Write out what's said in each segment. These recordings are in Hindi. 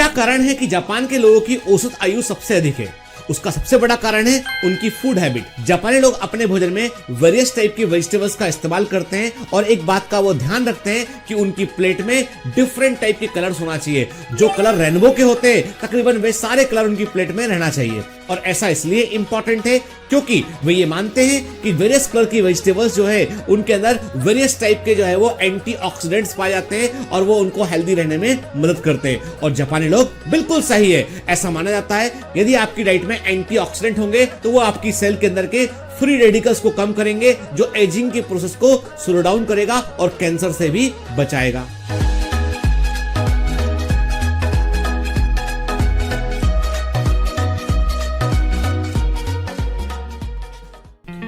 क्या कारण है कि जापान के लोगों की औसत आयु सबसे अधिक है? उसका सबसे बड़ा कारण है उनकी फूड हैबिट। जापानी लोग अपने भोजन में वेरियस टाइप की वेजिटेबल्स का इस्तेमाल करते हैं और एक बात का वो ध्यान रखते हैं कि उनकी प्लेट में डिफरेंट टाइप के कलर्स होना चाहिए। जो कलर रेनबो के होते हैं तकरीबन वे सारे कलर उनकी प्लेट में रहना चाहिए। और ऐसा इसलिए इंपॉर्टेंट है क्योंकि वे ये मानते हैं कि वेरियस कलर की वेजिटेबल्स जो है उनके अंदर वेरियस टाइप के जो है वो एंटीऑक्सीडेंट्स पाए जाते हैं और वो उनको हेल्दी रहने में मदद करते हैं। और जापानी लोग बिल्कुल सही है। ऐसा माना जाता है यदि आपकी डाइट में एंटीऑक्सीडेंट होंगे तो वो आपकी सेल के अंदर के फ्री रेडिकल्स को कम करेंगे, जो एजिंग के प्रोसेस को स्लो डाउन करेगा और कैंसर से भी बचाएगा।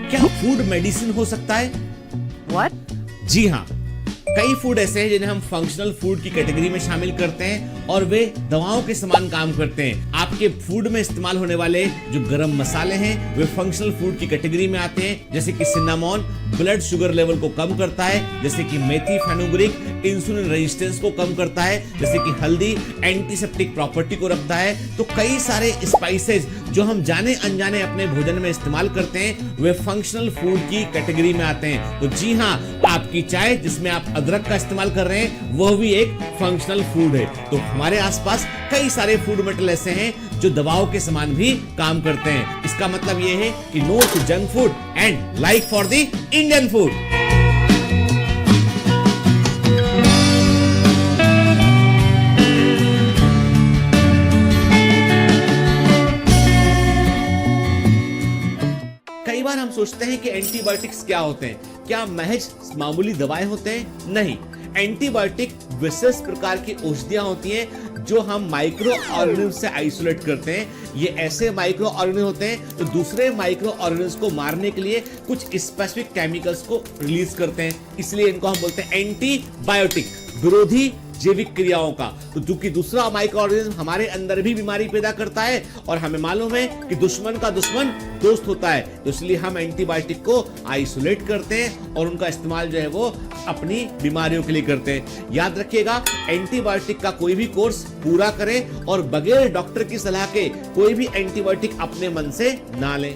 क्या फूड मेडिसिन हो सकता है? What? जी हाँ, कई फूड ऐसे हैं जिन्हें हम फंक्शनल फूड की कैटेगरी में शामिल करते हैं और वे दवाओं के समान काम करते हैं। आपके फूड में इस्तेमाल होने वाले जो गरम मसाले हैं वे फंक्शनल फूड की कैटेगरी में आते हैं, जैसे कि सिन्नामोन ब्लड शुगर लेवल को कम करता है, जैसे कि मेथी फेनुग्रीक इंसुलिन रेजिस्टेंस को कम करता है, जैसे कि हल्दी एंटीसेप्टिक प्रॉपर्टी को रखता है। तो कई सारे स्पाइसेस जो हम जाने अनजाने अपने भोजन में इस्तेमाल करते हैं वे फंक्शनल फूड की कैटेगरी में आते हैं। तो जी हाँ, आपकी चाय जिसमें आप अदरक का इस्तेमाल कर रहे हैं वह भी एक फंक्शनल फूड है। तो हमारे आसपास कई सारे फूड मटेरियल ऐसे हैं जो दवाओं के समान भी काम करते हैं। इसका मतलब यह है कि no to junk food and like for the Indian food. कई बार हम सोचते हैं कि एंटीबायोटिक्स क्या होते हैं। क्या महज मामूली दवाएं होते हैं? नहीं, एंटीबायोटिक विशेष प्रकार की औषधियां होती हैं जो हम माइक्रो ऑर्गेनिज्म से आइसोलेट करते हैं। ये ऐसे माइक्रो ऑर्गेनिज्म होते हैं जो दूसरे माइक्रो ऑर्गेनिज्म को मारने के लिए कुछ स्पेसिफिक केमिकल्स को रिलीज करते हैं, इसलिए इनको हम बोलते हैं एंटीबायोटिक, विरोधी जैविक क्रियाओं का। तो क्योंकि दूसरा माइक्रो ऑर्गेनिज्म हमारे अंदर भी बीमारी पैदा करता है और हमें मालूम है कि दुश्मन का दुश्मन दोस्त होता है, तो इसलिए हम एंटीबायोटिक को आइसोलेट करते हैं और उनका इस्तेमाल जो है वो अपनी बीमारियों के लिए करते हैं। याद रखिएगा, एंटीबायोटिक का कोई भी कोर्स पूरा करें और बगैर डॉक्टर की सलाह के कोई भी एंटीबायोटिक अपने मन से ना लें।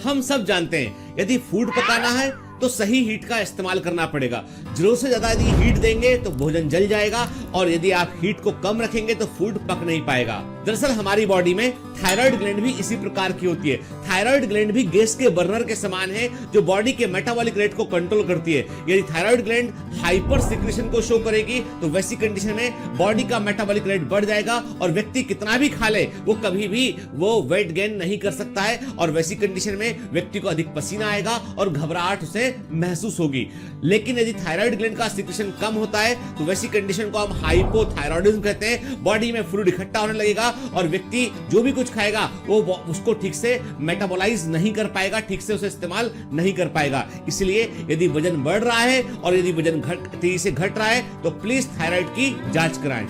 हम सब जानते हैं यदि फूड पकाना है तो सही हीट का इस्तेमाल करना पड़ेगा। जरूरत से ज्यादा यदि हीट देंगे तो भोजन जल जाएगा और यदि आप हीट को कम रखेंगे तो फूड पक नहीं पाएगा। दरअसल हमारी बॉडी में थायराइड ग्लैंड भी इसी प्रकार की होती है। थायराइड ग्लैंड भी गैस के बर्नर के समान है जो बॉडी के मेटाबॉलिक रेट को कंट्रोल करती है। यदि थायराइड ग्लैंड हाइपर सिक्रेशन को शो करेगी तो वैसी कंडीशन में बॉडी का मेटाबॉलिक रेट बढ़ जाएगा और व्यक्ति कितना भी खा ले वो कभी भी वो वेट गेन नहीं कर सकता है और वैसी कंडीशन में व्यक्ति को अधिक पसीना आएगा और घबराहट उसे महसूस होगी। लेकिन यदि थायराइड ग्लैंड का सिक्रेशन कम होता है तो वैसी कंडीशन को हम हाइपोथायरॉयडिज्म कहते हैं। बॉडी में फ्लूइड इकट्ठा होने लगेगा और व्यक्ति जो भी कुछ खाएगा वो उसको ठीक से मेटाबोलाइज नहीं कर पाएगा, ठीक से उसे इस्तेमाल नहीं कर पाएगा। इसलिए यदि वजन बढ़ रहा है और यदि वजन तेजी से घट रहा है तो प्लीज थायराइड की जांच कराएं।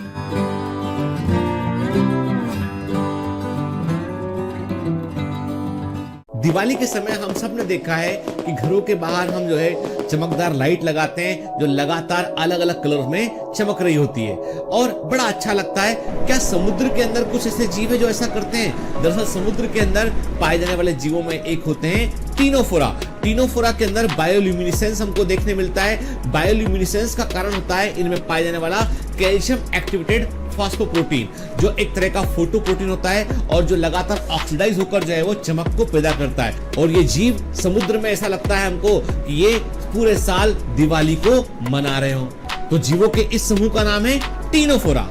दिवाली के समय हम सब ने देखा है कि घरों के बाहर हम जो है चमकदार लाइट लगाते हैं जो लगातार अलग अलग कलर में चमक रही होती है और बड़ा अच्छा लगता है। क्या समुद्र के अंदर कुछ ऐसे जीव है जो ऐसा करते हैं? दरअसल समुद्र के अंदर पाए जाने वाले जीवों में एक होते हैं टीनोफोरा। टीनोफोरा के अंदर बायोल्यूमिनेसेंस हमको देखने मिलता है। बायोल्यूमिनेसेंस का कारण होता है इनमें पाए जाने वाला कैल्शियम एक्टिवेटेड फॉस्फोप्रोटीन, जो एक तरह का फोटोप्रोटीन होता है और जो लगातार ऑक्सीडाइज होकर जो है वो चमक को पैदा करता है। और ये जीव समुद्र में ऐसा लगता है हमको कि ये पूरे साल दिवाली को मना रहे हो। तो जीवों के इस समूह का नाम है टीनोफोरा।